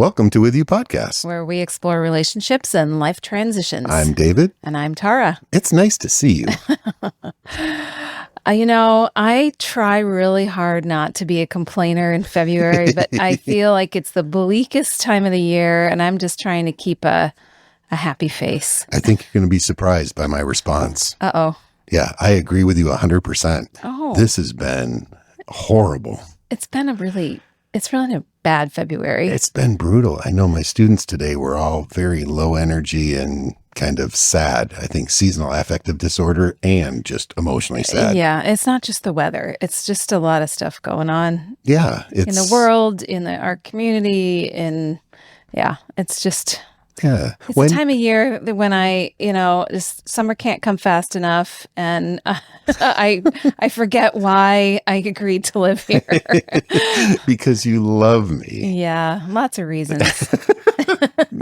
Welcome to With You Podcast, where we explore relationships and life transitions. I'm David. And I'm Tara. It's nice to see you. I try really hard not to be a complainer in February, but I feel like it's the bleakest time of the year, and I'm just trying to keep a happy face. I think you're going to be surprised by my response. Uh-oh. Yeah, I agree with you 100%. Oh. This has been horrible. It's really a bad February. It's been brutal. I know my students today were all very low energy and kind of sad. I think seasonal affective disorder and just emotionally sad. Yeah, it's not just the weather. It's just a lot of stuff going on. Yeah. In the world, in our community, it's just... Yeah. It's the time of year that when summer can't come fast enough, and I forget why I agreed to live here. Because you love me. Yeah, lots of reasons.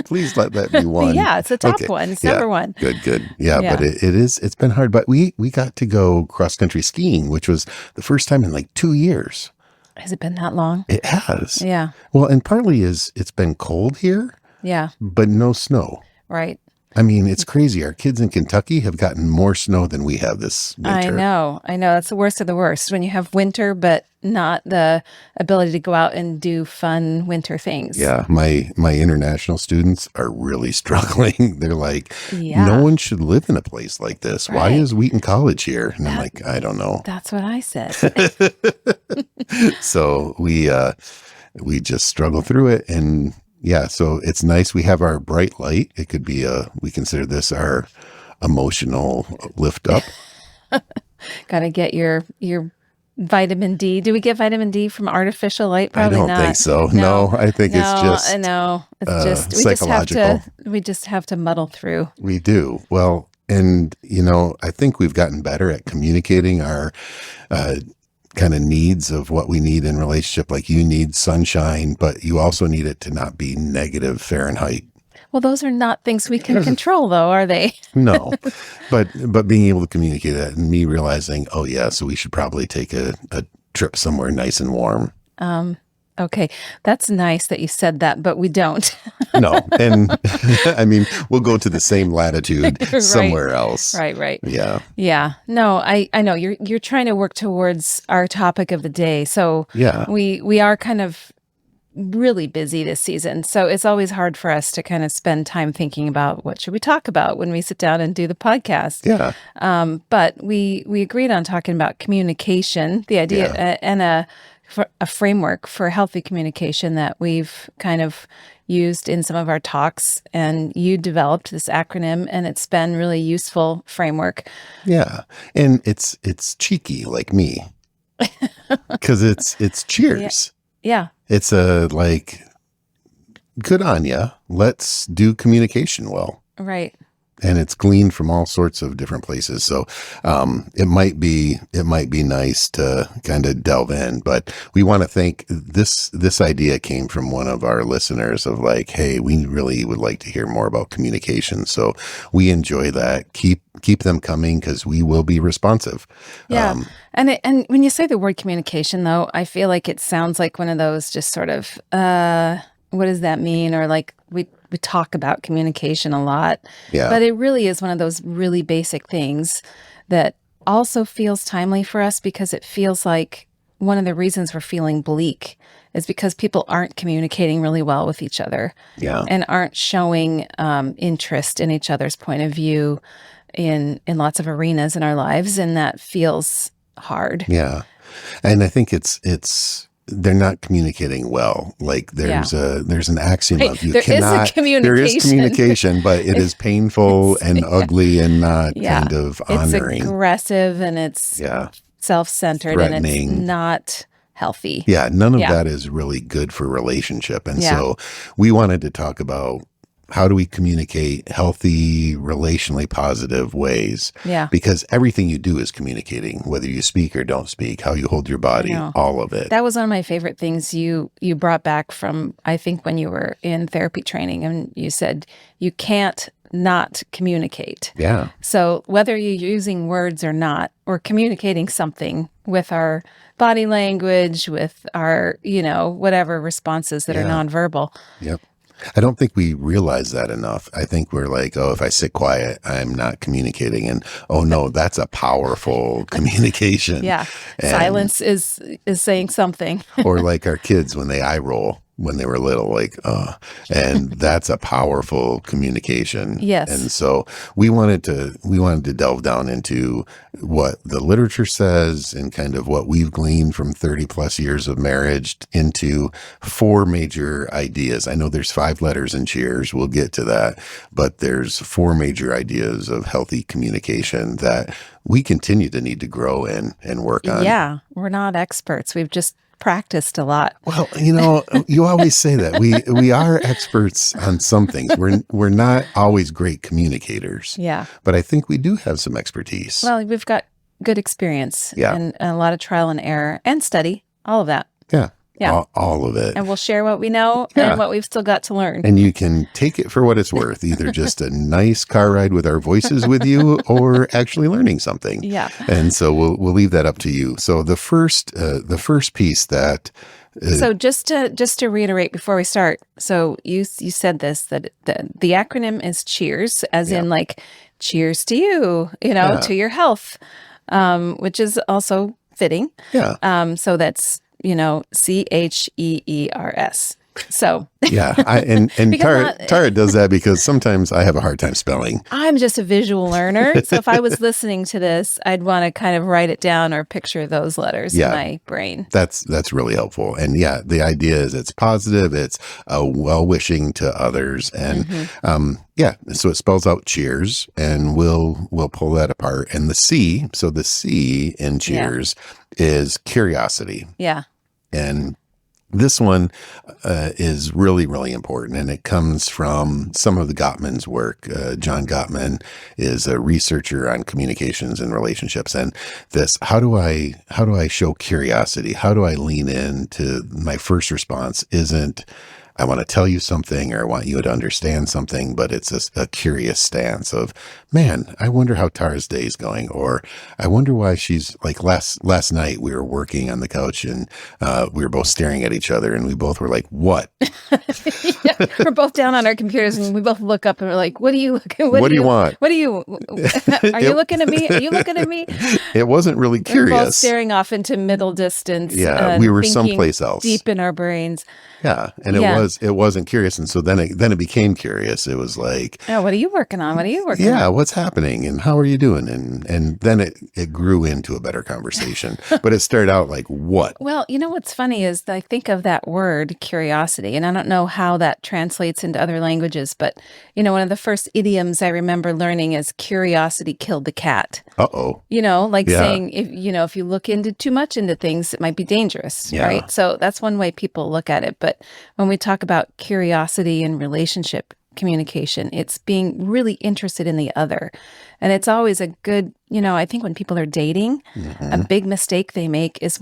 Please let that be one. Yeah, it's the top one. It's number one. Good. Yeah, but it's been hard. But we got to go cross-country skiing, which was the first time in like 2 years. Has it been that long? It has. Yeah. Well, and partly it's been cold here. Yeah. But no snow. Right. I mean, it's crazy. Our kids in Kentucky have gotten more snow than we have this winter. I know. That's the worst of the worst. When you have winter, but not the ability to go out and do fun winter things. Yeah. My international students are really struggling. They're like, no one should live in a place like this. Right. Why is Wheaton College here? And I'm like, I don't know. That's what I said. So we just struggle through it. And yeah, so it's nice. We have our bright light. It could be we consider this our emotional lift up. Got to get your vitamin D. Do we get vitamin D from artificial light? Probably not. I don't think so. No, I think it's just psychological. We just have to muddle through. We do. Well, and I think we've gotten better at communicating our kind of needs of what we need in relationship. Like you need sunshine, but you also need it to not be negative Fahrenheit. Well, those are not things we can control, though, are they? No, but being able to communicate that and me realizing, so we should probably take a trip somewhere nice and warm. Okay, that's nice that you said that, but we don't. No, and I mean, we'll go to the same latitude somewhere else. Right. Yeah. No, I know you're trying to work towards our topic of the day. So yeah, we are kind of really busy this season. So it's always hard for us to kind of spend time thinking about what should we talk about when we sit down and do the podcast. Yeah. But we agreed on talking about communication, the idea and a framework for healthy communication that we've kind of used in some of our talks, and you developed this acronym, and it's been really useful framework. Yeah, and it's cheeky like me because it's cheers. Yeah. It's good on ya. Let's do communication well. Right. And it's gleaned from all sorts of different places. So it might be nice to kind of delve in, but we want to think this idea came from one of our listeners of like, hey, we really would like to hear more about communication. So we enjoy that. Keep them coming because we will be responsive. Yeah. And when you say the word communication, though, I feel like it sounds like one of those just sort of, what does that mean? Or like we talk about communication a lot, but it really is one of those really basic things that also feels timely for us because it feels like one of the reasons we're feeling bleak is because people aren't communicating really well with each other and aren't showing interest in each other's point of view in lots of arenas in our lives. And that feels hard. Yeah. And I think they're not communicating well. Like there's an axiom of there is communication, but it is painful and ugly and not kind of honoring. It's aggressive and it's self-centered and it's not healthy. Yeah, none of that is really good for relationship. And so we wanted to talk about how do we communicate healthy, relationally positive ways? Yeah. Because everything you do is communicating, whether you speak or don't speak, how you hold your body, all of it. That was one of my favorite things you brought back from, I think, when you were in therapy training, and you said you can't not communicate. Yeah. So whether you're using words or not, or communicating something with our body language, with our, whatever responses that are nonverbal. Yep. I don't think we realize that enough. I think we're like, oh, if I sit quiet, I'm not communicating. And oh no, that's a powerful communication. Yeah. And, Silence is saying something. or like our kids when they eye roll when they were little, like, and that's a powerful communication. And Yes. so we wanted to delve down into what the literature says and kind of what we've gleaned from 30 plus years of marriage into four major ideas. I know there's 5 letters in Cheers. We'll get to that, but there's 4 major ideas of healthy communication that we continue to need to grow and work on. Yeah. We're not experts. We've just practiced a lot. Well, you always say that we are experts on some things. We're not always great communicators, Yeah. but I think we do have some expertise. Well, we've got good experience Yeah. and a lot of trial and error and study, all of that. Yeah, Yeah. all of it. And we'll share what we know Yeah. and what we've still got to learn. And you can take it for what it's worth, either just a nice car ride with our voices with you or actually learning something. Yeah. And so we'll leave that up to you. So the first piece that So just to reiterate before we start, so you said this that the acronym is CHEERS, as in like cheers to you, Yeah. to your health, which is also fitting. yeah. So that's CHEERS. So Yeah, and Because Tara does that because sometimes I have a hard time spelling. I'm just a visual learner. So if I was listening to this, I'd want to kind of write it down or picture those letters in my brain. That's really helpful. And yeah, the idea is it's positive, it's well-wishing to others, and so it spells out cheers, and we'll pull that apart. And the C, so the C in cheers is curiosity, Yeah. and this one is really, really important, and it comes from some of the Gottman's work. John Gottman is a researcher on communications and relationships, and this how do I show curiosity? How do I lean into my first response? Isn't I want to tell you something or I want you to understand something, but it's a curious stance of, man, I wonder how Tara's day is going, or I wonder why she's like last night we were working on the couch and we were both staring at each other and we both were like, what? Yeah, we're both down on our computers and we both look up and we're like, what do you What do you want? What do you, are you looking at me? Are you looking at me? It wasn't really We're both curious. staring off into middle distance. Yeah, we were thinking someplace else. deep in our brains. Yeah, and it wasn't curious, and so then it became curious. It was like, Oh, what are you working on? What are you working yeah, on? what's happening, and how are you doing? And then it grew into a better conversation. But it started out like, what? Well, what's funny is I think of that word curiosity, and I don't know how that translates into other languages, but one of the first idioms I remember learning is curiosity killed the cat. Uh-oh. Saying if you look into too much into things, it might be dangerous, Yeah. right? So that's one way people look at it. But when we talk about curiosity and relationship communication, it's being really interested in the other. And it's always a good, I think when people are dating, a big mistake they make is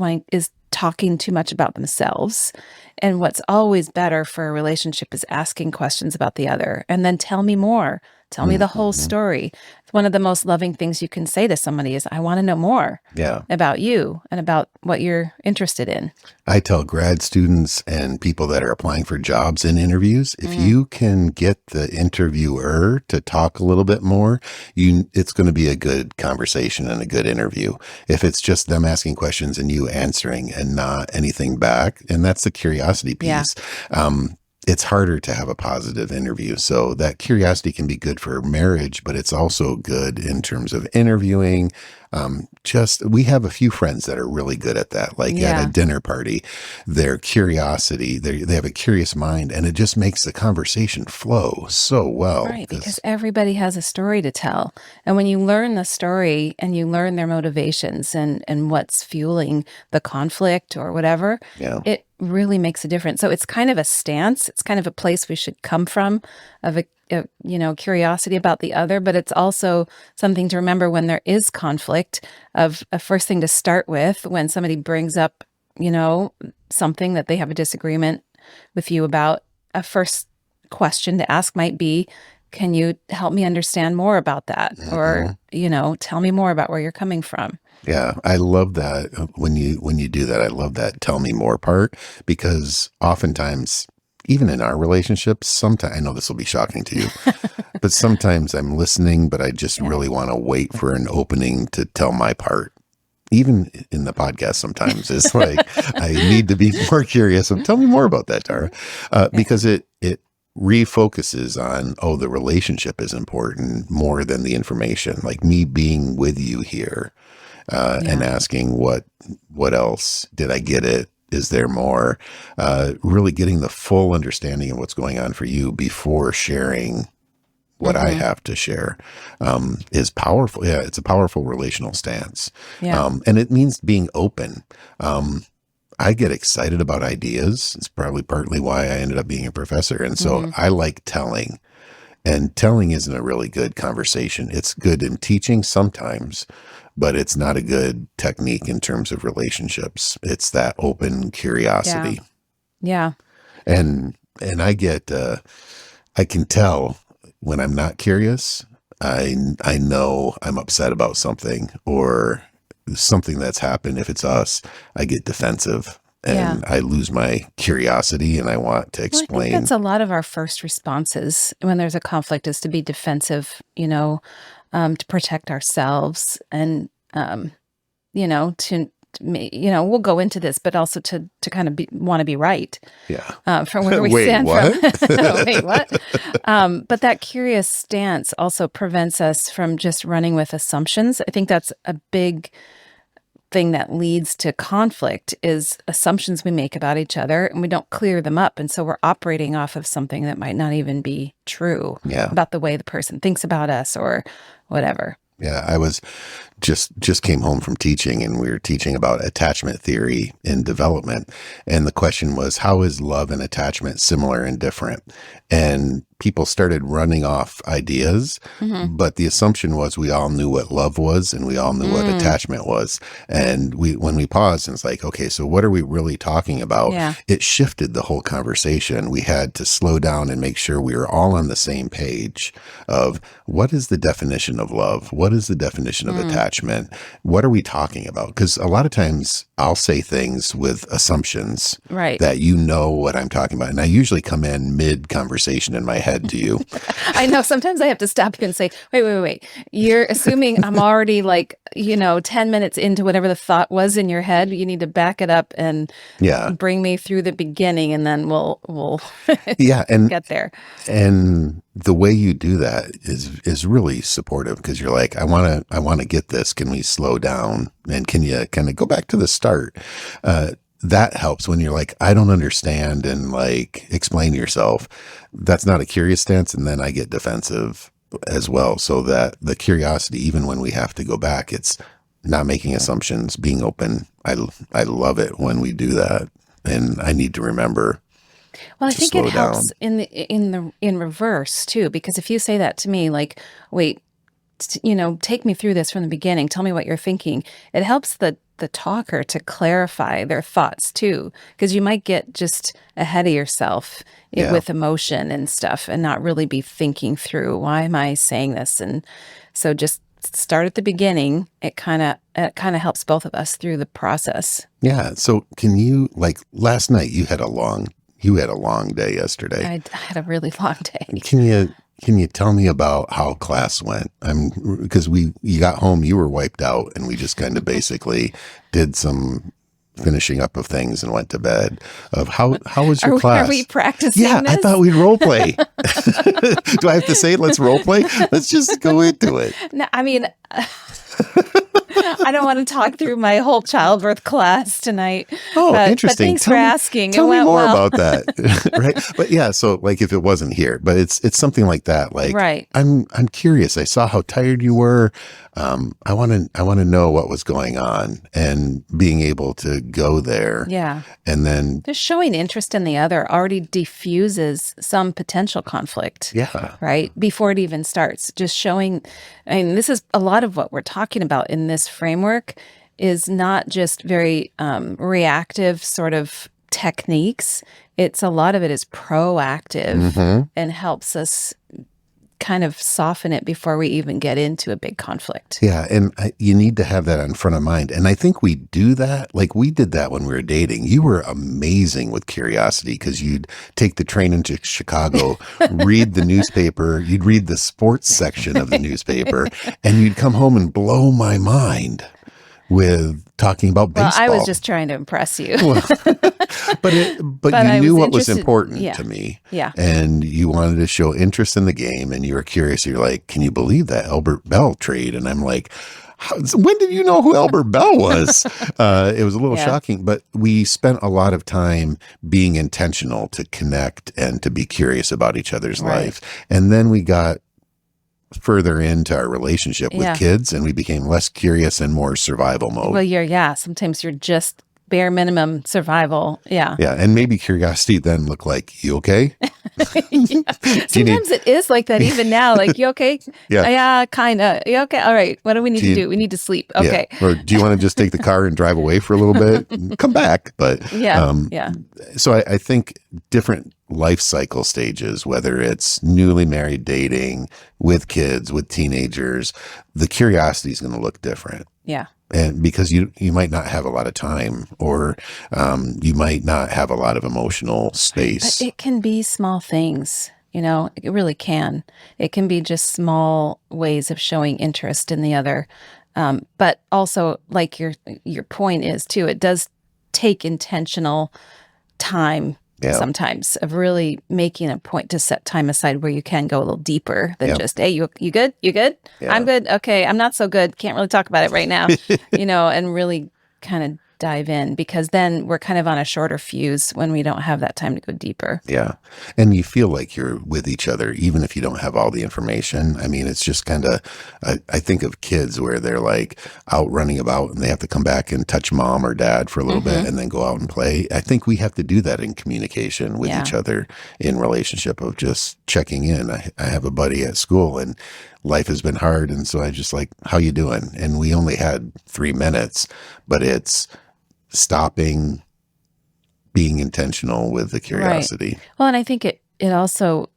talking too much about themselves. And what's always better for a relationship is asking questions about the other and then tell me more. Tell me the whole story. One of the most loving things you can say to somebody is, I want to know more about you and about what you're interested in. I tell grad students and people that are applying for jobs in interviews, if you can get the interviewer to talk a little bit more, it's going to be a good conversation and a good interview. If it's just them asking questions and you answering and not anything back, and that's the curiosity piece. It's harder to have a positive interview. So that curiosity can be good for marriage, but it's also good in terms of interviewing. We have a few friends that are really good at that. Like at a dinner party, their curiosity, they have a curious mind, and it just makes the conversation flow so well. Right, because everybody has a story to tell. And when you learn the story and you learn their motivations and what's fueling the conflict or whatever, it really makes a difference. So it's kind of a stance. It's kind of a place we should come from of a curiosity about the other, but it's also something to remember when there is conflict of a first thing to start with when somebody brings up, something that they have a disagreement with you about. A first question to ask might be, can you help me understand more about that? Or, tell me more about where you're coming from. Yeah, I love that when you do that. I love that tell me more part, because oftentimes even in our relationships, sometimes, I know this will be shocking to you, but sometimes I'm listening, but I just really want to wait for an opening to tell my part. Even in the podcast, sometimes it's like, I need to be more curious. Tell me more about that, Tara, because it refocuses on, oh, the relationship is important more than the information. Like me being with you here and asking what else did I get it? Is there more? Really getting the full understanding of what's going on for you before sharing what I have to share is powerful. Yeah, it's a powerful relational stance. And it means being open. I get excited about ideas. It's probably partly why I ended up being a professor. And so I like telling. And telling isn't a really good conversation. It's good in teaching sometimes, but it's not a good technique in terms of relationships. It's that open curiosity. Yeah. And I get, I can tell when I'm not curious. I know I'm upset about something or something that's happened. If it's us, I get defensive and I lose my curiosity and I want to explain. Well, I think that's a lot of our first responses when there's a conflict is to be defensive, to protect ourselves and, we'll go into this, but also to kind of want to be right. Yeah. From where we Wait, stand what? from. Wait, what? But that curious stance also prevents us from just running with assumptions. I think that's a big thing that leads to conflict is assumptions we make about each other and we don't clear them up. And so we're operating off of something that might not even be true about the way the person thinks about us or whatever. Yeah, I was just came home from teaching and we were teaching about attachment theory in development. And the question was, how is love and attachment similar and different? And people started running off ideas, but the assumption was we all knew what love was and we all knew what attachment was. And when we paused and it's like, okay, so what are we really talking about? Yeah. It shifted the whole conversation. We had to slow down and make sure we were all on the same page of what is the definition of love? What is the definition of attachment? What are we talking about? Because a lot of times I'll say things with assumptions that you know what I'm talking about. And I usually come in mid-conversation in my head to you. I know. Sometimes I have to stop you and say, wait. You're assuming I'm already 10 minutes into whatever the thought was in your head. You need to back it up and bring me through the beginning and then we'll and get there. And the way you do that is really supportive because you're like, I want to get this. Can we slow down? And can you kind of go back to the start? That helps when you're like, I don't understand and explain yourself. That's not a curious stance. And then I get defensive as well. So that the curiosity, even when we have to go back, it's not making assumptions, being open. I love it when we do that. And I need to remember. Well, I think it helps in reverse too, because if you say that to me, wait, take me through this from the beginning. Tell me what you're thinking. It helps the talker to clarify their thoughts too, because you might get just ahead of yourself with emotion and stuff and not really be thinking through, why am I saying this? And so just start at the beginning. It kind of helps both of us through the process. Yeah. So can you, last night you had a long day yesterday. I had a really long day. Can you tell me about how class went? Because you got home, you were wiped out, and we just kind of basically did some finishing up of things and went to bed. Of how was your class? Are we practicing? Yeah, this? I thought we'd role play. Do I have to say let's role play? Let's just go into it. No, I mean. I don't want to talk through my whole childbirth class tonight. Oh, interesting. But thanks for asking. Tell me more about that. Right. But yeah, so if it wasn't here, but it's something like that. Right. I'm curious. I saw how tired you were. I want to know what was going on and being able to go there. Yeah. And then just showing interest in the other already diffuses some potential conflict. Yeah. Right. Before it even starts, just showing, this is a lot of what we're talking about in this framework is not just very reactive sort of techniques. A lot of it is proactive and helps us kind of soften it before we even get into a big conflict. Yeah. And you need to have that on front of mind. And I think we do that. Like we did that when we were dating. You were amazing with curiosity because you'd take the train into Chicago, read the newspaper, you'd read the sports section of the newspaper, and you'd come home and blow my mind with talking about Well, baseball. I was just trying to impress you. Well, but you knew what was important to me. Yeah. And you wanted to show interest in the game and you were curious. You're like, can you believe that Albert Bell trade? And I'm like, when did you know who Albert Bell was? It was a little shocking, but we spent a lot of time being intentional to connect and to be curious about each other's life. And then we got further into our relationship with kids and we became less curious and more survival mode. Well, sometimes you're just bare minimum survival. Yeah. Yeah. And maybe curiosity then looked like, you okay? Sometimes it is like that even now. Like, you okay? Yeah, kind of. You okay? All right. What do we need to do? We need to sleep. Okay. Yeah. Or do you want to just take the car and drive away for a little bit and come back? But so I think different life cycle stages, whether it's newly married, dating, with kids, with teenagers, the curiosity is going to look different. Yeah. And because you might not have a lot of time or you might not have a lot of emotional space. But it can be small things, it really can. It can be just small ways of showing interest in the other. But also, like your point is too, it does take intentional time sometimes of really making a point to set time aside where you can go a little deeper than just, hey, you good? You good? Yeah. I'm good. Okay. I'm not so good. Can't really talk about it right now, and really kind of dive in because then we're kind of on a shorter fuse when we don't have that time to go deeper. Yeah. And you feel like you're with each other, even if you don't have all the information. I mean, it's just kind of, I think of kids where they're like out running about and they have to come back and touch mom or dad for a little bit and then go out and play. I think we have to do that in communication with each other in relationship of just checking in. I have a buddy at school and life has been hard. And so I just like, how you doing? And we only had 3 minutes, but it's stopping, being intentional with the curiosity. Right. Well, and I think it also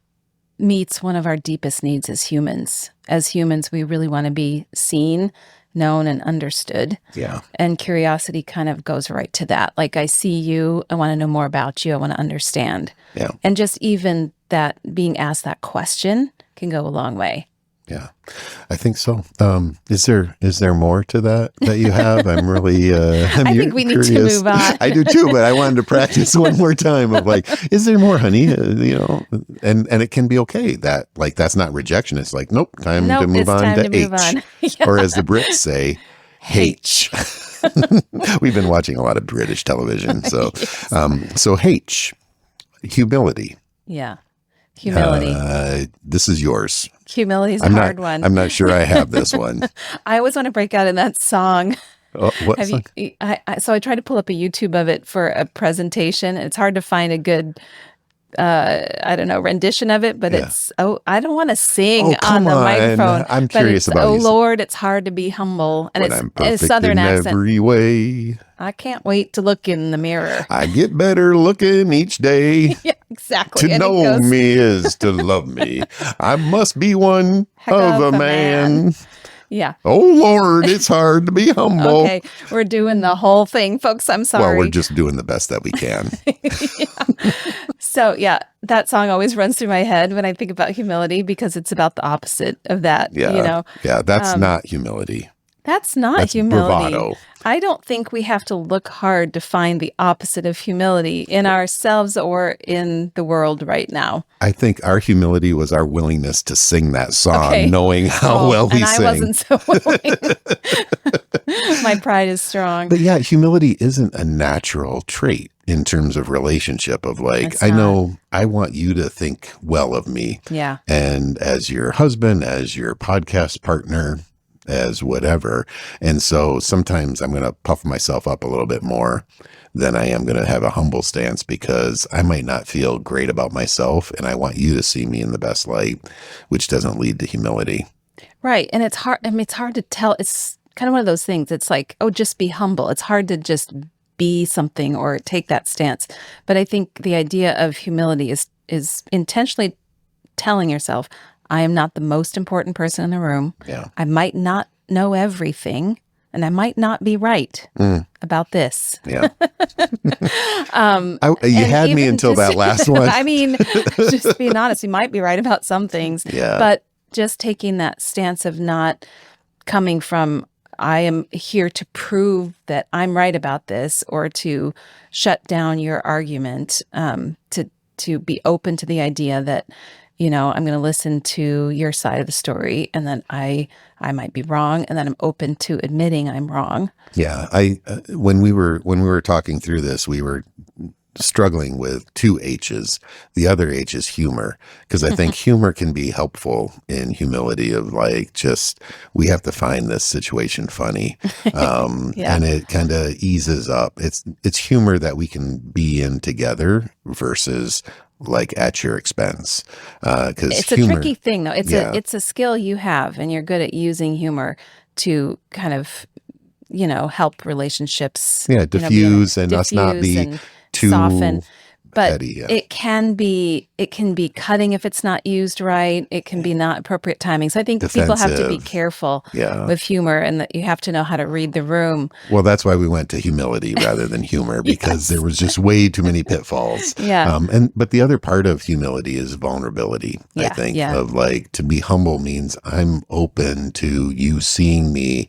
meets one of our deepest needs as humans. As humans, we really want to be seen, known, and understood. Yeah. And curiosity kind of goes right to that. Like, I see you, I want to know more about you, I want to understand. Yeah. And just even that being asked that question can go a long way. Yeah, I think so. Is there more to that you have? I'm really, I think we need to move on. I do too, but I wanted to practice one more time of like, is there more, honey? And it can be okay that like, that's not rejection. It's like, nope, time to move on to H. Yeah. Or as the Brits say, H. We've been watching a lot of British television. So, so H, humility. Yeah. Humility. This is yours. Humility is a hard one. I'm not sure I have this one. I always want to break out in that song. What song? So I tried to pull up a YouTube of it for a presentation. It's hard to find a good, rendition of it, but it's, I don't want to sing on the microphone. I'm curious about Oh, Lord, it's hard to be humble. And I'm it's a Southern accent. Every way. I can't wait to look in the mirror. I get better looking each day. Yeah, exactly. To know me is to love me. I must be one of a man. Yeah. Oh, Lord, it's hard to be humble. Okay, we're doing the whole thing, folks. I'm sorry. Well, we're just doing the best that we can. So, that song always runs through my head when I think about humility because it's about the opposite of that. Yeah, yeah, that's not humility. That's humility. Bravado. I don't think we have to look hard to find the opposite of humility in ourselves or in the world right now. I think our humility was our willingness to sing that song, knowing how well we sing. And I wasn't so willing. My pride is strong. But yeah, humility isn't a natural trait in terms of relationship of like, I know I want you to think well of me. Yeah. And as your husband, as your podcast partner, as whatever. And so sometimes I'm going to puff myself up a little bit more than I am going to have a humble stance because I might not feel great about myself and I want you to see me in the best light, which doesn't lead to humility. Right. And it's hard. I mean, it's hard to tell. It's kind of one of those things. It's like, just be humble. It's hard to just be something or take that stance. But I think the idea of humility is intentionally telling yourself, I am not the most important person in the room. Yeah. I might not know everything, and I might not be right about this. Yeah. You And had me even until just, that last one. I mean, just being honest, you might be right about some things, Yeah. but just taking that stance of not coming from, I am here to prove that I'm right about this, or to shut down your argument, to be open to the idea that, I'm going to listen to your side of the story, and then I might be wrong, and then I'm open to admitting I'm wrong. Yeah. When we were talking through this, we were struggling with two H's. The other H is humor, because I think humor can be helpful in humility of like, just, we have to find this situation funny. Yeah. And it kind of eases up. It's humor that we can be in together versus like at your expense. Cause It's humor, a tricky thing, though. yeah, It's a skill you have, and you're good at using humor to kind of, help relationships, diffuse and us not diffuse be and too soften. But petty. Yeah. it can be cutting if it's not used right. It can be not appropriate timing. So I think people have to be Defensive. careful Yeah. with humor, and that you have to know how to read the room. Well, that's why we went to humility rather than humor, because there was just way too many pitfalls. Yeah. But the other part of humility is vulnerability. I Yeah, think yeah. of like, to be humble means I'm open to you seeing me,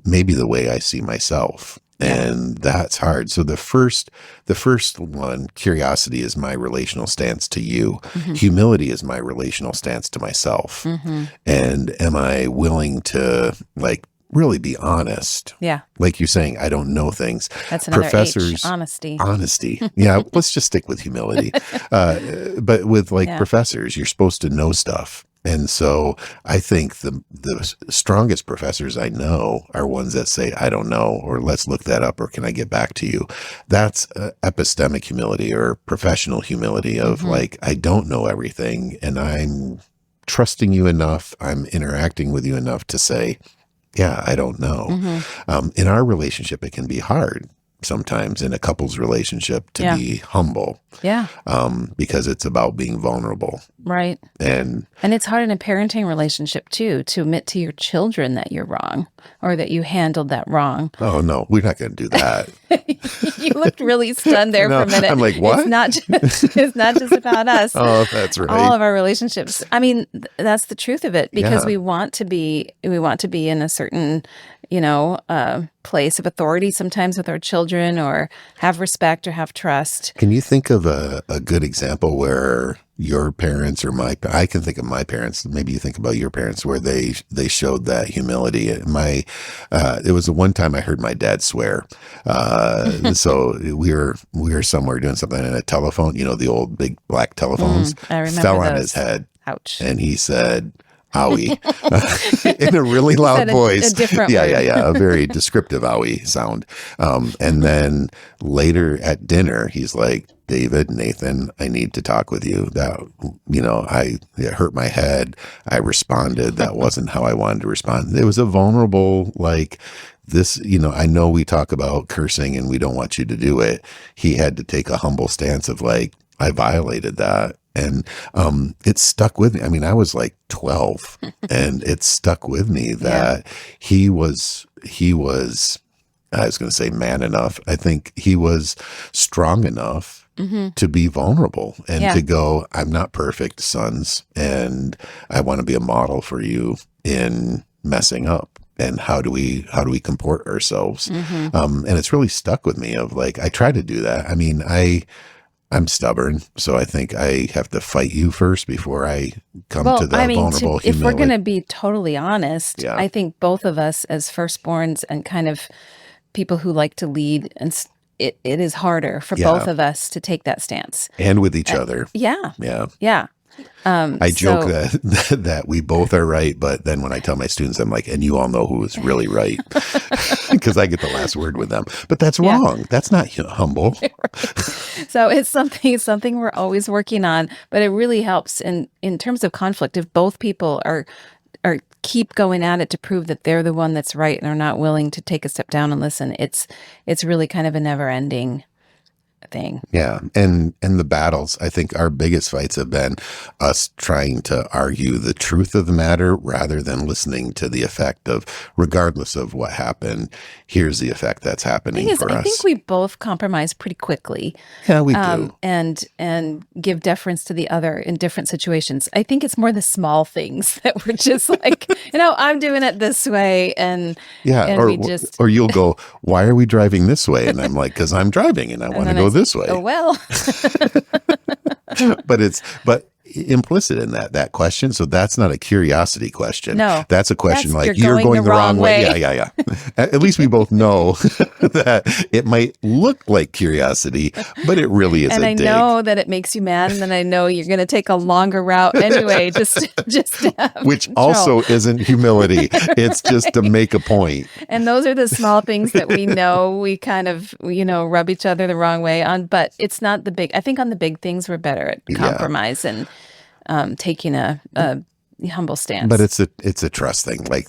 maybe the way I see myself. Yeah. And that's hard. So the first one, curiosity, is my relational stance to you. Mm-hmm. Humility is my relational stance to myself. Mm-hmm. And am I willing to like really be honest? Yeah. Like you're saying, I don't know things. That's another Professors, H, honesty. Honesty. Yeah. Let's just stick with humility. But with like professors, you're supposed to know stuff. And so I think the strongest professors I know are ones that say, I don't know, or let's look that up, or can I get back to you? That's epistemic humility or professional humility of like, I don't know everything, and I'm trusting you enough, I'm interacting with you enough to say, yeah, I don't know. In our relationship, it can be hard sometimes, in a couple's relationship, to be humble. Yeah. Because it's about being vulnerable. Right. And it's hard in a parenting relationship too, to admit to your children that you're wrong, or that you handled that wrong. oh no, we're not going to do that. You looked really stunned there for a minute. I'm like, what? It's not just about us. Oh, that's right. All of our relationships. I mean, that's the truth of it, because we want to be in a certain, place of authority sometimes with our children, or have respect or have trust. Can you think of a good example where your parents, or I can think of my parents, maybe you think about your parents, where they showed that humility? It was the one time I heard my dad swear. So we were somewhere doing something, and a telephone, the old big black telephones, I remember fell those. on his head. Ouch. And he said, owie, in a really loud voice. A different yeah, word. yeah. A very descriptive owie sound. And then later at dinner, he's like, David, Nathan, I need to talk with you. That, it hurt my head. I responded. That wasn't how I wanted to respond. It was a vulnerable, like, this, I know we talk about cursing and we don't want you to do it. He had to take a humble stance of like, I violated that. And it stuck with me. I mean, I was like 12, and it stuck with me that he was, I was going to say man enough. I think he was strong enough to be vulnerable and to go, I'm not perfect, sons, and I want to be a model for you in messing up. And how do we comport ourselves? And it's really stuck with me of like, I try to do that. I mean, I'm stubborn, so I think I have to fight you first before I come to the vulnerable humility. If we're going to be totally honest, I think both of us as firstborns and kind of people who like to lead, and it is harder for both of us to take that stance. And with each other. Yeah. I joke that we both are right, but then when I tell my students, I'm like, and you all know who is really right, because I get the last word with them. But that's wrong. That's not humble. So it's something we're always working on, but it really helps in terms of conflict. If both people are keep going at it to prove that they're the one that's right and are not willing to take a step down and listen, it's really kind of a never ending thing. Yeah. And the battles, I think our biggest fights have been us trying to argue the truth of the matter rather than listening to the effect of, regardless of what happened, here's the effect that's happening Thing is, for I us. think we both compromise pretty quickly. Yeah, we do. And give deference to the other in different situations. I think it's more the small things that we're just like, I'm doing it this way, and we just or you'll go, why are we driving this way? And I'm like, because I'm driving and I want to go this way. Oh well. but implicit in that question. So that's not a curiosity question. No, that's a question that's like you're going the wrong way. Yeah. At least we both know that it might look like curiosity, but it really is and a I dig. know that it makes you mad, and then I know you're going to take a longer route anyway, just to have which control. also isn't humility. It's just to make a point. And those are the small things that we know we kind of, rub each other the wrong way on, but it's not the big. I think on the big things, we're better at compromise and taking a humble stance. But it's a trust thing. Like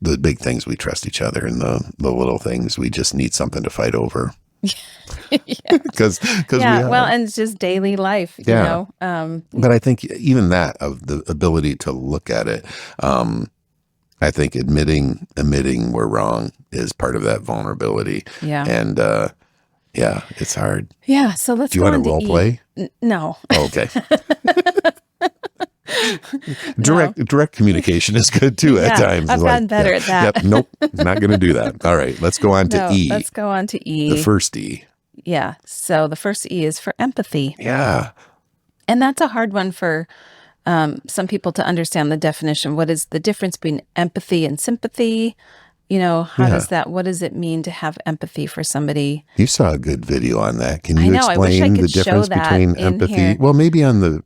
the big things, we trust each other, and the little things, we just need something to fight over. Because and it's just daily life, you know. But I think even that, of the ability to look at it, I think admitting we're wrong is part of that vulnerability. Yeah. And it's hard. Yeah. So let's. Do you want to role play? No. Oh, okay. Direct communication is good too at times. I've gotten better at that. Yep. Nope. Not going to do that. All right. Let's go on to E. Let's go on to E. The first E. Yeah. So the first E is for empathy. Yeah. And that's a hard one for some people to understand the definition. What is the difference between empathy and sympathy? What does it mean to have empathy for somebody? You saw a good video on that. Can you I wish I explain could the difference show that between in empathy? here. Well, maybe on the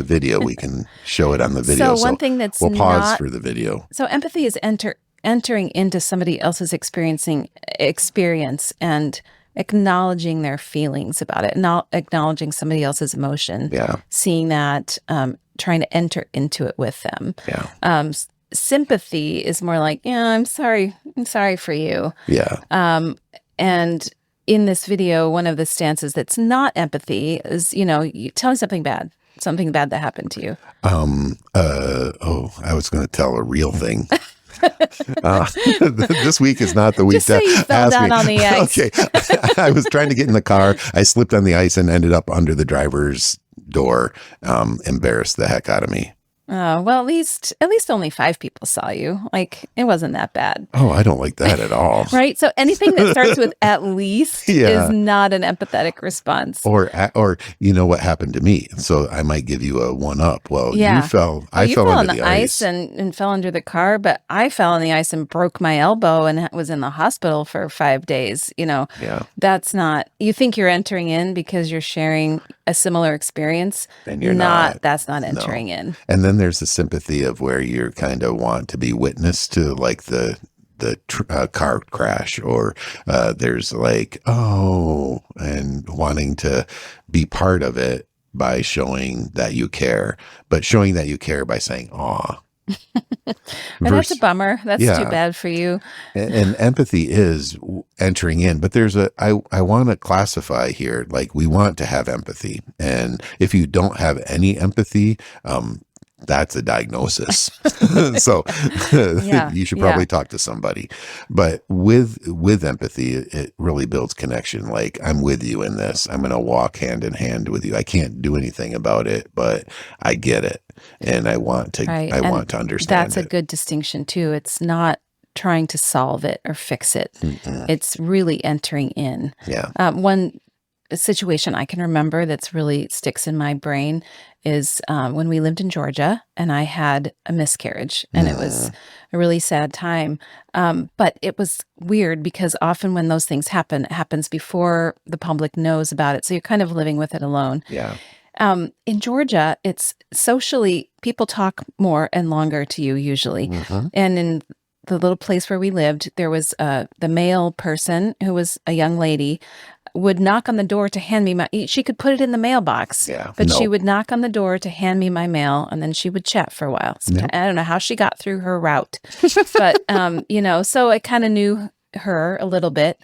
video we can show it on the video. So one thing that's we'll pause for the video. So empathy is entering into somebody else's experience and acknowledging their feelings about it, not acknowledging somebody else's emotion. Yeah. Seeing that, trying to enter into it with them. Yeah. Sympathy is more like, I'm sorry for you. Yeah. And in this video, one of the stances that's not empathy is, you tell me something bad that happened to you. I was going to tell a real thing. This week is not the week Just say you fell down on the ice. Okay. I was trying to get in the car. I slipped on the ice and ended up under the driver's door. Embarrassed the heck out of me. Well, at least only 5 people saw you. Like, it wasn't that bad. Oh, I don't like that at all. Right? So anything that starts with at least is not an empathetic response. Or you know what happened to me. So I might give you a one up. Well, you fell. I fell on under the ice and fell under the car, but I fell on the ice and broke my elbow and was in the hospital for 5 days. That's not, you think you're entering in because you're sharing a similar experience. And you're not. That's not entering in. And then there's the sympathy of where you kind of want to be witness to like the car crash, or there's like, and wanting to be part of it by showing that you care, but showing that you care by saying, aw. And that's a bummer. That's too bad for you. And empathy is entering in, but there's I want to classify here, like we want to have empathy. And if you don't have any empathy, that's a diagnosis. So you should probably talk to somebody. But with empathy, it really builds connection. Like, I'm with you in this. I'm going to walk hand in hand with you. I can't do anything about it, but I get it. And I want to want to understand That's a good distinction too. It's not trying to solve it or fix it. Mm-mm. It's really entering in. Yeah. One situation I can remember that's really sticks in my brain is when we lived in Georgia and I had a miscarriage, and it was a really sad time. But it was weird because often when those things happen, it happens before the public knows about it. So you're kind of living with it alone. Yeah. In Georgia, it's socially, people talk more and longer to you usually. Mm-hmm. And in the little place where we lived, there was the male person who was a young lady would knock on the door to hand me she could put it in the mailbox, but she would knock on the door to hand me my mail, and then she would chat for a while. I don't know how she got through her route, but, so I kind of knew her a little bit.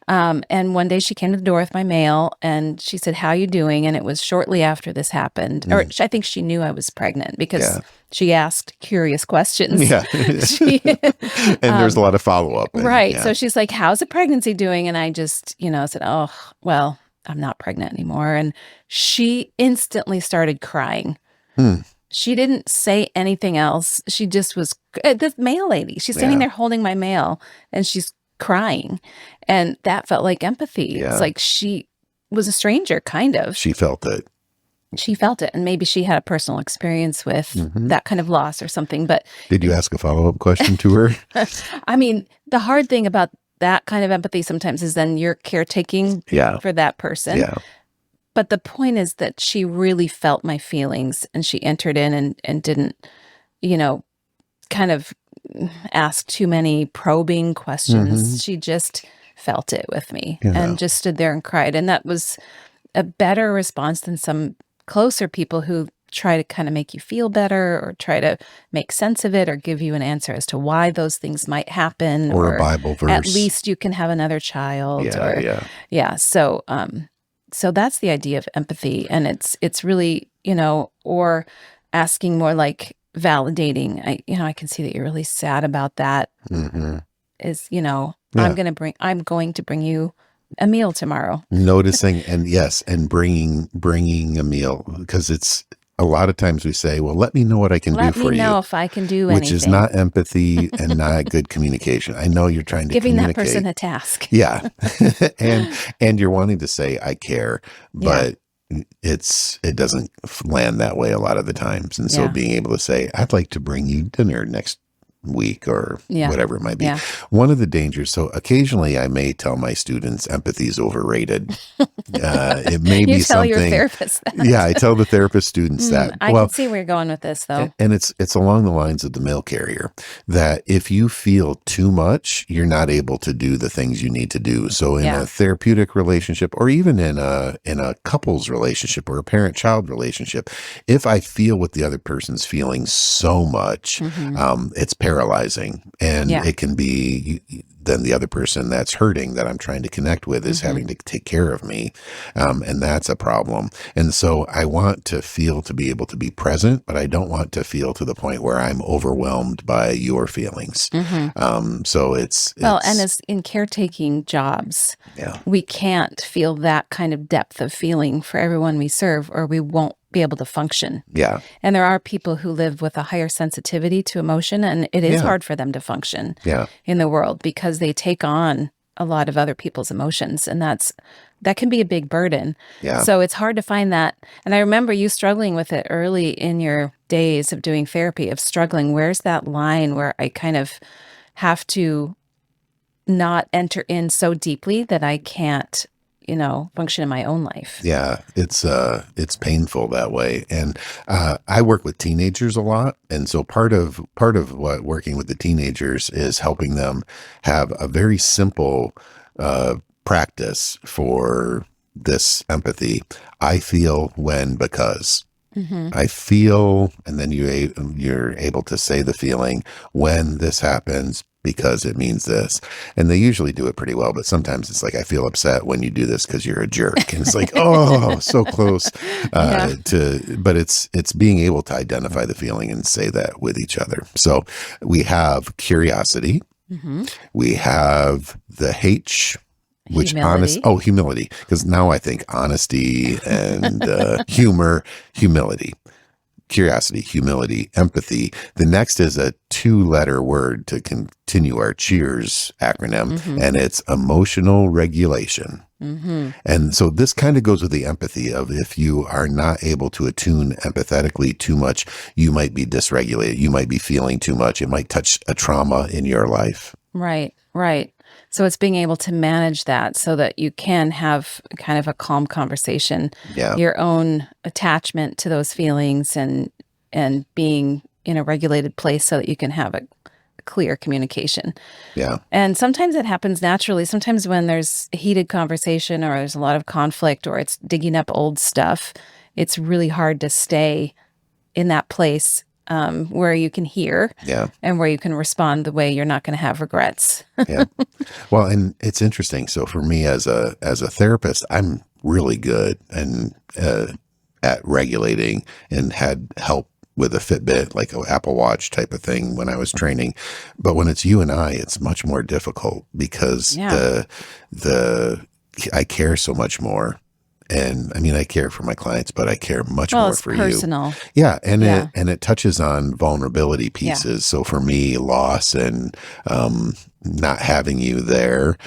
And one day she came to the door with my mail and she said, "How you doing?" And it was shortly after this happened. Or I think she knew I was pregnant because Yeah. she asked curious questions. Yeah. She, And there's a lot of follow-up. right. Yeah. So she's like, "How's the pregnancy doing?" And I just, said, "Oh, well, I'm not pregnant anymore." And she instantly started crying. Hmm. She didn't say anything else. She just was the mail lady. She's standing there holding my mail and she's crying. And that felt like empathy. Yeah. It's like she was a stranger, kind of. She felt it. She felt it. And maybe she had a personal experience with that kind of loss or something. But Did you ask a follow-up question to her? I mean, the hard thing about that kind of empathy sometimes is then you're caretaking for that person. Yeah. But the point is that she really felt my feelings and she entered in and didn't, kind of ask too many probing questions. She just felt it with me and just stood there and cried. And that was a better response than some closer people who try to kind of make you feel better or try to make sense of it or give you an answer as to why those things might happen. Or a Bible verse. At least you can have another child. So that's the idea of empathy. And it's really, or asking more like validating. I can see that you're really sad about that. Is, I'm going to bring you a meal tomorrow. Noticing and bringing a meal, because it's a lot of times we say, well, let me know what I can do for you. Let me know if I can do anything. Which is not empathy and not good communication. I know you're trying to giving communicate. that person a task. Yeah. and you're wanting to say, I care, but it doesn't land that way a lot of the times. And so being able to say, I'd like to bring you dinner next week or whatever it might be. One of the dangers, so occasionally I may tell my students empathy is overrated. It may be something. You tell your therapist that. Yeah, I tell the therapist students that. I can see where you're going with this, though. And it's along the lines of the mail carrier, that if you feel too much, you're not able to do the things you need to do. So in a therapeutic relationship, or even in a couple's relationship or a parent-child relationship, if I feel what the other person's feeling so much, it's paralyzing, and it can be then the other person that's hurting that I'm trying to connect with is having to take care of me, and that's a problem. And so I want to be able to be present, but I don't want to feel to the point where I'm overwhelmed by your feelings. So it's and as in caretaking jobs, we can't feel that kind of depth of feeling for everyone we serve, or we won't be able to function. Yeah. And there are people who live with a higher sensitivity to emotion, and it is hard for them to function in the world because they take on a lot of other people's emotions, and that can be a big burden. Yeah. So it's hard to find that. And I remember you struggling with it early in your days of doing therapy, of struggling. Where's that line where I kind of have to not enter in so deeply that I can't function in my own life? Yeah, it's painful that way. And I work with teenagers a lot. And so part of what working with the teenagers is helping them have a very simple practice for this empathy. I feel when, because. I feel, and then you're able to say the feeling when this happens, because it means this. And they usually do it pretty well, but sometimes it's like, I feel upset when you do this because you're a jerk. And it's like, oh, so close but it's being able to identify the feeling and say that with each other. So we have curiosity. We have the H, which humility, because now I think honesty and humility, curiosity, humility, empathy. The next is a 2-letter word to continue our C.H.E.E.R.S acronym, and it's emotional regulation. And so this kind of goes with the empathy of, if you are not able to attune empathetically too much, you might be dysregulated. You might be feeling too much. It might touch a trauma in your life. Right. So it's being able to manage that so that you can have kind of a calm conversation, your own attachment to those feelings, and being in a regulated place so that you can have a clear communication. Yeah. And sometimes it happens naturally. Sometimes when there's a heated conversation or there's a lot of conflict or it's digging up old stuff, it's really hard to stay in that place where you can hear Yeah. and where you can respond the way you're not going to have regrets. Yeah. Well, and it's interesting. So for me as a therapist, I'm really good and at regulating and had help with a Fitbit, like an Apple Watch type of thing when I was training. But when it's you and I, it's much more difficult because Yeah. the I care so much more. And I mean, I care for my clients, but I care much Well, more it's for you. personal. Yeah, and Yeah. it touches on vulnerability Yeah. pieces. So for me, loss and not having you there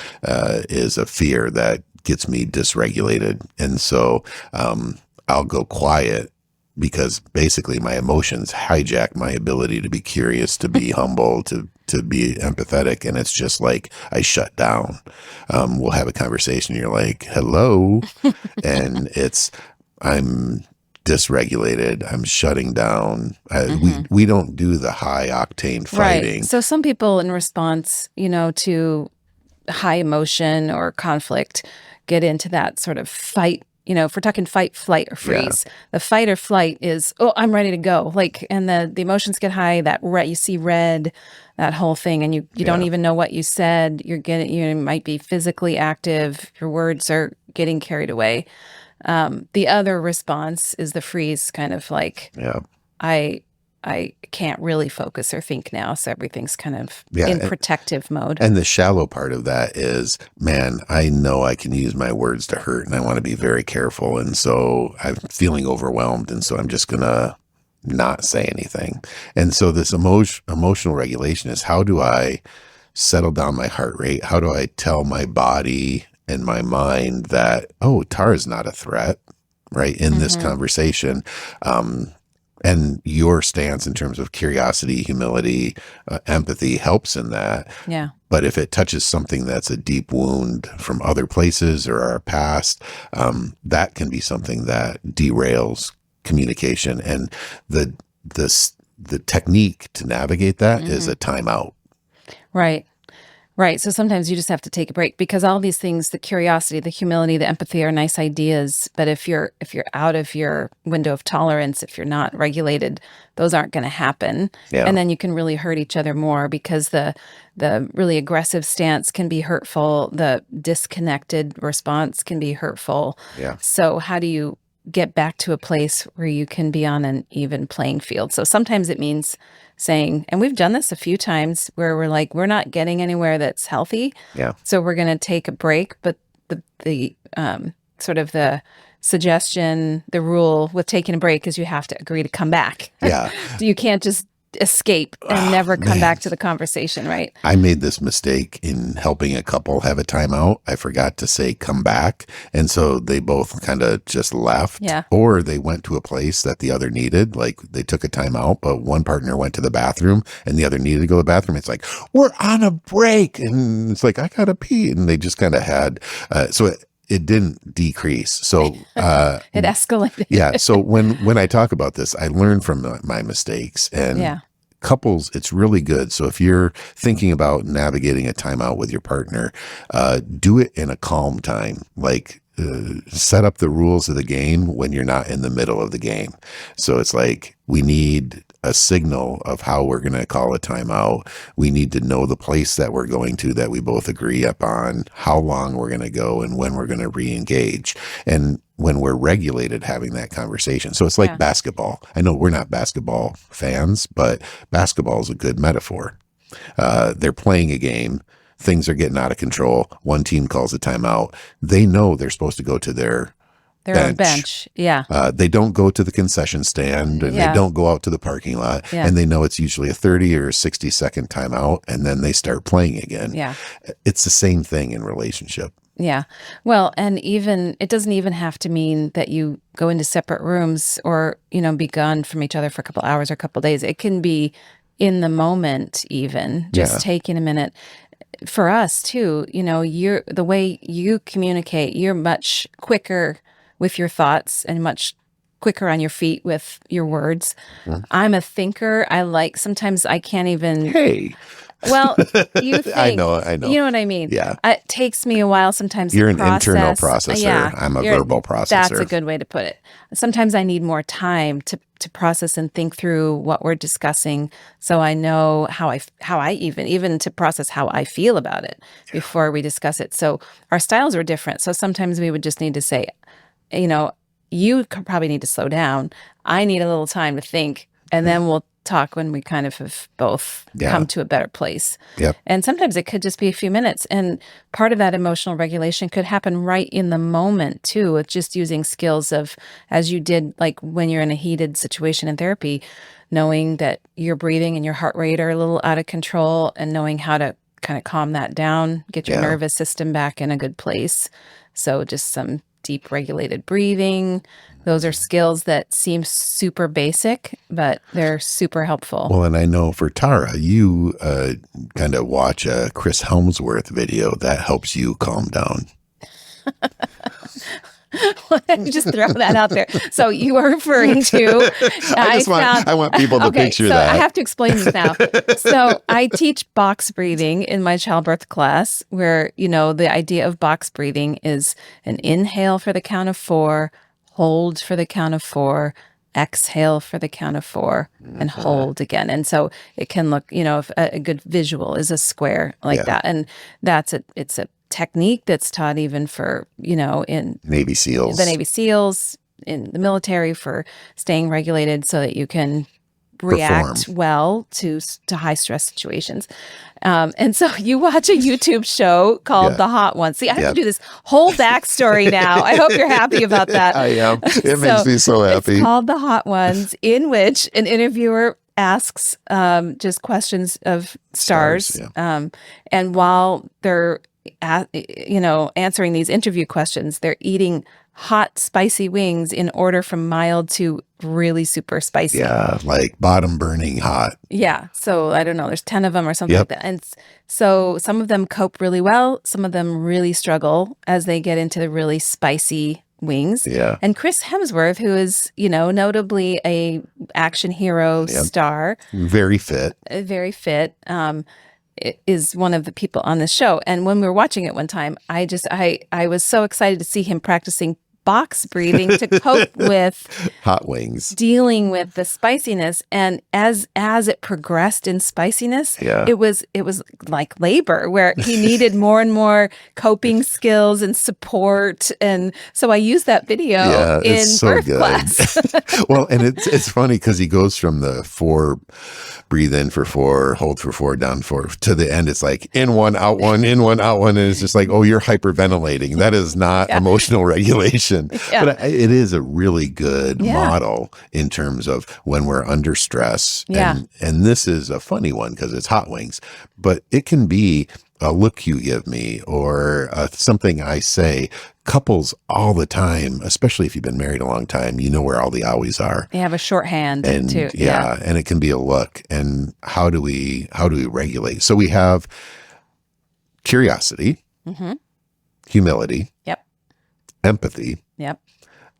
is a fear that gets me dysregulated, and so I'll go quiet because basically my emotions hijack my ability to be curious, to be humble, to be empathetic, and it's just like I shut down. We'll have a conversation. You're like, "Hello," and I'm dysregulated. I'm shutting down. We don't do the high octane Right. fighting. So some people in response, to high emotion or conflict get into that sort of fight. If we're talking fight, flight, or freeze, the fight or flight is, oh, I'm ready to go. Like, and the emotions get high, that red, you see red, that whole thing, and you don't even know what you said. You might be physically active. Your words are getting carried away. The other response is the freeze, kind of like, Yeah. I can't really focus or think now, so everything's kind of Yeah. in protective mode. And the shallow part of that is, man, I know I can use my words to hurt and I want to be very careful. And so I'm feeling overwhelmed. And so I'm just going to not say anything. And so this emotional regulation is, how do I settle down my heart rate? How do I tell my body and my mind that, oh, Tara is not a threat, right? In this conversation. And your stance in terms of curiosity, humility, empathy helps in that. Yeah. But if it touches something that's a deep wound from other places or our past, that can be something that derails communication. And the the technique to navigate that is a timeout. Right. Right. So sometimes you just have to take a break, because all these things, the curiosity, the humility, the empathy, are nice ideas. But if you're out of your window of tolerance, if you're not regulated, those aren't going to happen. Yeah. And then you can really hurt each other more, because the really aggressive stance can be hurtful. The disconnected response can be hurtful. Yeah. So how do you get back to a place where you can be on an even playing field? So sometimes it means saying, and we've done this a few times, where we're like, we're not getting anywhere that's healthy. Yeah. So we're going to take a break. But the sort of the suggestion, the rule with taking a break is you have to agree to come back. Yeah. You can't just escape and never come back to the conversation, right? I made this mistake in helping a couple have a timeout. I forgot to say come back. And so they both kind of just left. Yeah. Or they went to a place that the other needed. Like they took a timeout, but one partner went to the bathroom and the other needed to go to the bathroom. It's like, we're on a break. And it's like, I got to pee. And they just kind of had, it didn't decrease. So it escalated. yeah. So when I talk about this, I learn from my mistakes. And couples, it's really good. So if you're thinking about navigating a timeout with your partner, do it in a calm time. Like set up the rules of the game when you're not in the middle of the game. So it's like, we need a signal of how we're going to call a timeout. We need to know the place that we're going to, that we both agree upon, how long we're going to go and when we're going to re-engage. And when we're regulated, having that conversation. So it's like basketball. I know we're not basketball fans, but basketball is a good metaphor. They're playing a game. Things are getting out of control. One team calls a timeout. They know they're supposed to go to their own bench. Yeah. They don't go to the concession stand, and they don't go out to the parking lot. And they know it's usually a 30 or 60-second timeout, and then they start playing again. Yeah. It's the same thing in relationship. Yeah. Well, and even it doesn't even have to mean that you go into separate rooms or, be gone from each other for a couple hours or a couple days. It can be in the moment, even just taking a minute. For us too, you're the way you communicate, you're much quicker with your thoughts and much quicker on your feet with your words. I'm a thinker. Sometimes I can't even. Hey. Well, you I think, know. you know what I mean? Yeah. It takes me a while sometimes You're to an process. internal processor. Yeah, I'm a verbal that's a processor. good way to put it. Sometimes I need more time to process and think through what we're discussing, so I know how I even to process how I feel about it before we discuss it. So our styles are different. So sometimes we would just need to say, you know, you probably need to slow down. I need a little time to think, and then we'll talk when we kind of have both come to a better place. Yep. And sometimes it could just be a few minutes. And part of that emotional regulation could happen right in the moment too, with just using skills of, as you did, like when you're in a heated situation in therapy, knowing that your breathing and your heart rate are a little out of control and knowing how to kind of calm that down, get your nervous system back in a good place. So just some deep regulated breathing. Those are skills that seem super basic, but they're super helpful. Well, and I know for Tara, you kind of watch a Chris Helmsworth video that helps you calm down. Just throw that out there. So you are referring to. I want people to picture that. I have to explain this now. So I teach box breathing in my childbirth class, where the idea of box breathing is an inhale for the count of 4, hold for the count of 4, exhale for the count of 4, and hold again. And so it can look, if a good visual is a square like that, and it's a technique that's taught even for, in Navy SEALs. The Navy SEALs, in the military, for staying regulated so that you can react well to high stress situations. And so you watch a YouTube show called The Hot Ones. See, I have to do this whole backstory now. I hope you're happy about that. I am. It makes me so happy. It's called The Hot Ones, in which an interviewer asks just questions of stars. And while they're answering these interview questions, they're eating hot, spicy wings in order from mild to really super spicy. Yeah, like bottom burning hot. Yeah. So I don't know, there's 10 of them or something like that. And so some of them cope really well. Some of them really struggle as they get into the really spicy wings. Yeah. And Chris Hemsworth, who is, notably a action hero star. Very fit. Is one of the people on the show. And when we were watching it one time, I was so excited to see him practicing box breathing to cope with hot wings, dealing with the spiciness. And as it progressed in spiciness, it was like labor, where he needed more and more coping skills and support. And so I used that video in birth class. Well, and it's funny because he goes from the 4, breathe in for 4, hold for 4, down 4, to the end. It's like in 1, out 1, in 1, out 1. And it's just like, oh, you're hyperventilating. That is not emotional regulation. But it is a really good model in terms of when we're under stress. And this is a funny one because it's hot wings, but it can be a look you give me or something I say. Couples all the time, especially if you've been married a long time, you know where all the owies are. They have a shorthand too. And it can be a look. And how do we regulate? So we have curiosity, humility, empathy,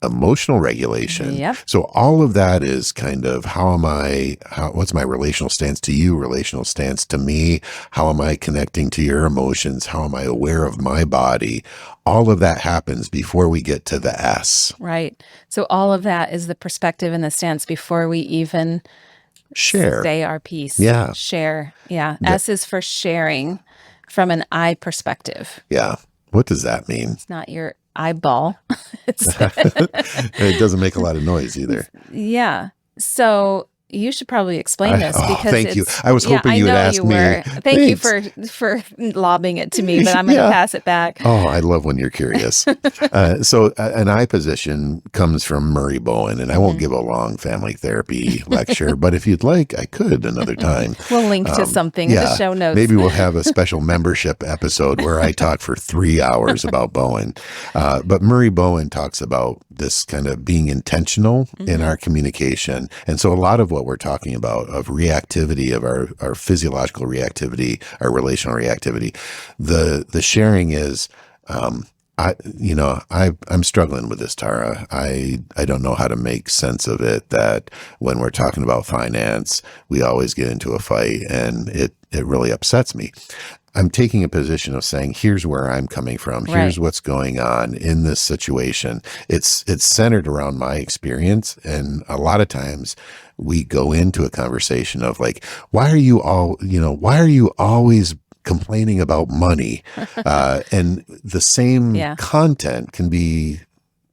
emotional regulation. So all of that is kind of what's my relational stance to you, relational stance to me? How am I connecting to your emotions? How am I aware of my body? All of that happens before we get to the S. Right. So all of that is the perspective and the stance before we even say our piece. Yeah. Share. Yeah. S is for sharing from an I perspective. Yeah. What does that mean? It's not your eyeball. It doesn't make a lot of noise either. Yeah. So you should probably explain this because thank you. I was hoping you would ask me. Thank you for lobbing it to me, but I'm going to pass it back. Oh, I love when you're curious. So an I position comes from Murray Bowen, and I won't give a long family therapy lecture, but if you'd like, I could another time. We'll link to something in the show notes. Maybe we'll have a special membership episode where I talk for 3 hours about Bowen. But Murray Bowen talks about this kind of being intentional in our communication. And so a lot of what we're talking about of reactivity, of our physiological reactivity, our relational reactivity, the sharing is I'm struggling with this, Tara. I don't know how to make sense of it, that when we're talking about finance, we always get into a fight, and it really upsets me. I'm taking a position of saying, here's where I'm coming from. Right. Here's what's going on in this situation. It's centered around my experience. And a lot of times we go into a conversation of like, why are you always complaining about money? And the same Yeah. content can be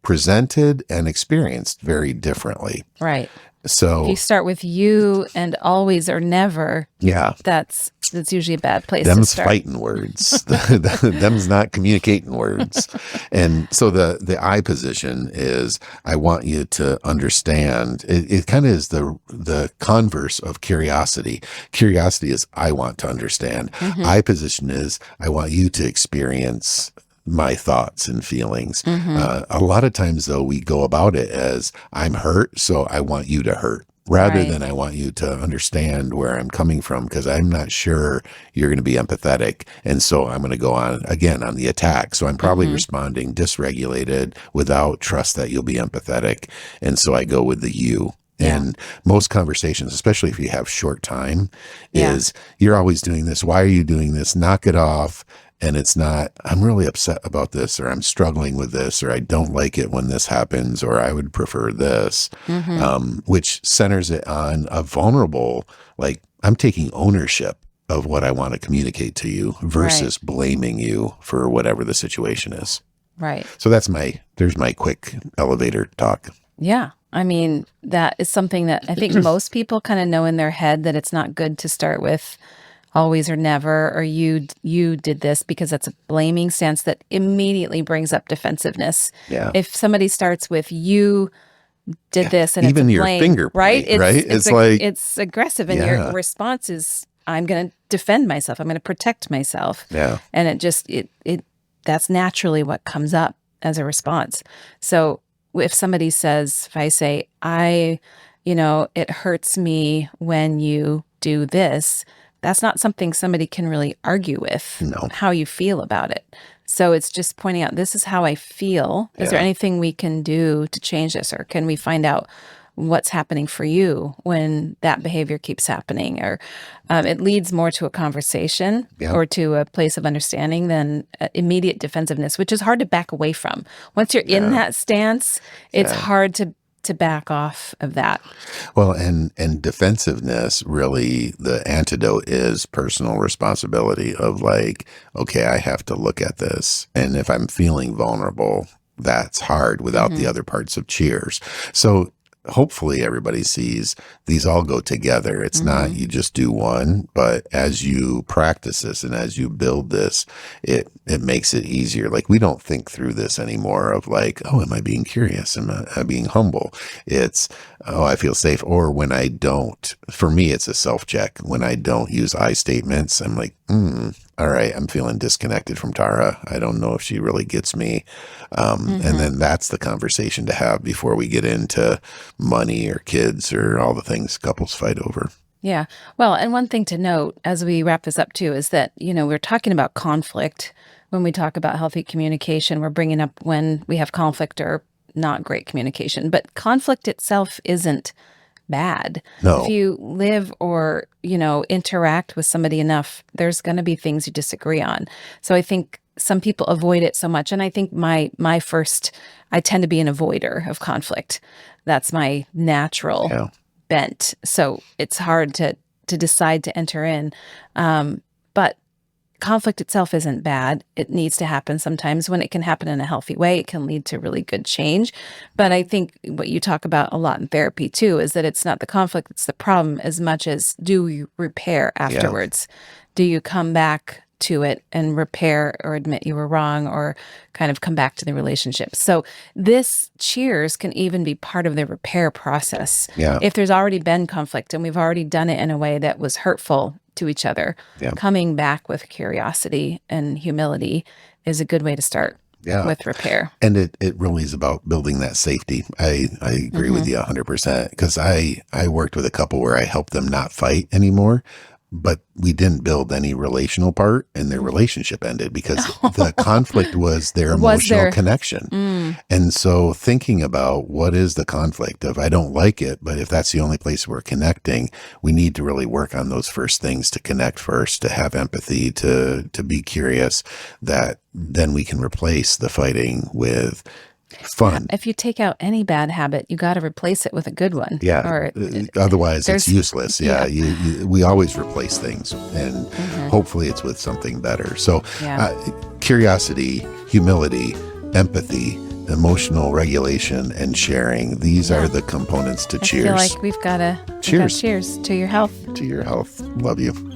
presented and experienced very differently. Right. If So you start with you and always or never, yeah, that's usually a bad place to them's start. fighting words. Them's not communicating words. And so the I position is, I want you to understand. It kind of is the converse of curiosity. Curiosity is, I want to understand. Mm-hmm. I position is, I want you to experience my thoughts and feelings. Mm-hmm. A lot of times, though, we go about it as, I'm hurt, so I want you to hurt, rather Right. than I want you to understand where I'm coming from, because I'm not sure you're going to be empathetic. And so I'm going to go on again on the attack. So I'm probably Mm-hmm. responding dysregulated without trust that you'll be empathetic. And so I go with the you. Yeah. And most conversations, especially if you have short time, Yeah. is, you're always doing this. Why are you doing this? Knock it off. And it's not, I'm really upset about this, or I'm struggling with this, or I don't like it when this happens, or I would prefer this, Mm-hmm. which centers it on a vulnerable, like, I'm taking ownership of what I want to communicate to you versus blaming you for whatever the situation is. Right. So there's my quick elevator talk. Yeah. I mean, that is something that I think most people kind of know in their head, that it's not good to start with always or never, or you did this, because that's a blaming stance that immediately brings up defensiveness. Yeah. If somebody starts with you did this and Even it's a your blame, finger right? point, right? It's like, it's aggressive, and yeah. your response is, I'm going to defend myself. I'm going to protect myself. Yeah. And that's naturally what comes up as a response. So if somebody says, if I say, it hurts me when you do this, that's not something somebody can really argue with. No. How you feel about it. So it's just pointing out, this is how I feel. Is there Yeah. anything we can do to change this? Or can we find out what's happening for you when that behavior keeps happening? Or it leads more to a conversation Yeah. or to a place of understanding than immediate defensiveness, which is hard to back away from. Once you're in that stance, it's hard to back off of that. Well, and defensiveness, really, the antidote is personal responsibility of like, okay, I have to look at this. And if I'm feeling vulnerable, that's hard without the other parts of cheers. So hopefully everybody sees these all go together. It's not you just do one, but as you practice this and as you build this, it makes it easier. Like, we don't think through this anymore of like, oh, am I being curious? Am I being humble? It's, oh, I feel safe. Or when I don't, for me, it's a self-check. When I don't use I statements, I'm like, all right, I'm feeling disconnected from Tara. I don't know if she really gets me. And then that's the conversation to have before we get into money or kids or all the things couples fight over. Yeah. Well, and one thing to note as we wrap this up too is that, we're talking about conflict. When we talk about healthy communication, we're bringing up when we have conflict or not great communication. But conflict itself isn't bad. No. If you live or, interact with somebody enough, there's going to be things you disagree on. So I think some people avoid it so much. And I think I tend to be an avoider of conflict. That's my natural bent. So it's hard to decide to enter in. But conflict itself isn't bad. It needs to happen sometimes. When it can happen in a healthy way, it can lead to really good change. But I think what you talk about a lot in therapy too is that it's not the conflict that's the problem as much as, do you repair afterwards? Do you come back to it and repair or admit you were wrong or kind of come back to the relationship? So this cheers can even be part of the repair process. Yeah. If there's already been conflict and we've already done it in a way that was hurtful to each other, coming back with curiosity and humility is a good way to start with repair. And it really is about building that safety. I agree with you 100%, because I worked with a couple where I helped them not fight anymore but we didn't build any relational part, and their relationship ended because the conflict was their emotional connection. And so thinking about what is the conflict of, I don't like it, but if that's the only place we're connecting, we need to really work on those first things, to connect first, to have empathy, to be curious, that then we can replace the fighting with fun. If you take out any bad habit, you got to replace it with a good one. Yeah. Or otherwise, it's useless. Yeah. We always replace things, and hopefully it's with something better. So curiosity, humility, empathy, emotional regulation, and sharing. These are the components to cheers. I feel like we've got to cheers to your health. To your health. Love you.